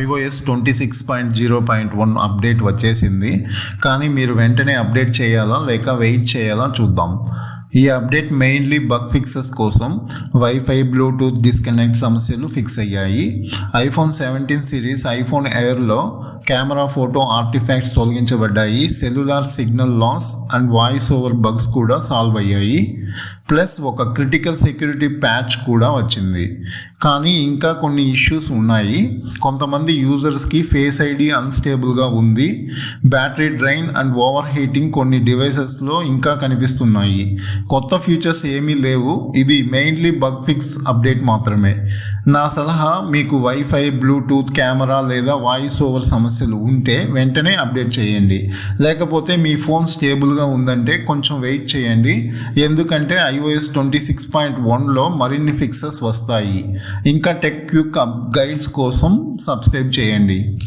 iOS 26.0.1 update వచ్చేసింది. కానీ మీరు వెంటనే అప్డేట్ చేయాలా లేక వెయిట్ చేయాలా చూద్దాం. ఈ అప్డేట్ మెయిన్లీ బగ్ ఫిక్సెస్ కోసం వైఫై, బ్లూటూత్ డిస్కనెక్ట్ సమస్యలు ఫిక్స్ అయ్యాయి. iPhone 17 సిరీస్, iPhone ఎయిర్లో కెమెరా, ఫోటో ఆర్టిఫాక్ట్స్ తొలగించబడ్డాయి. Cellular signal loss and voice over bugs కూడా సాల్వ్ అయ్యాయి. ప్లస్ ఒక క్రిటికల్ సెక్యూరిటీ ప్యాచ్ కూడా వచ్చింది. కానీ ఇంకా కొన్ని ఇష్యూస్ ఉన్నాయి. కొంతమంది యూజర్స్కి ఫేస్ ఐడి అన్స్టేబుల్గా ఉంది. Battery drain and over heating కొన్ని డివైసెస్లో ఇంకా కనిపిస్తున్నాయి. కొత్త ఫీచర్స్ ఏమీ లేవు. ఇది మెయిన్లీ బగ్ ఫిక్స్ అప్డేట్ మాత్రమే. నా సలహా, మీకు వైఫై, బ్లూటూత్, కెమెరా లేదా వాయిస్ ఓవర్ సమస్యలు ఉంటే వెంటనే అప్డేట్ చేయండి. లేకపోతే మీ ఫోన్ స్టేబుల్గా ఉందంటే కొంచెం వెయిట్ చేయండి. ఎందుకంటే iOS 26.1లో మరిన్ని ఫిక్సెస్ వస్తాయి. ఇంకా టెక్ క్విక్ గైడ్స్ కోసం సబ్స్క్రైబ్ చేయండి.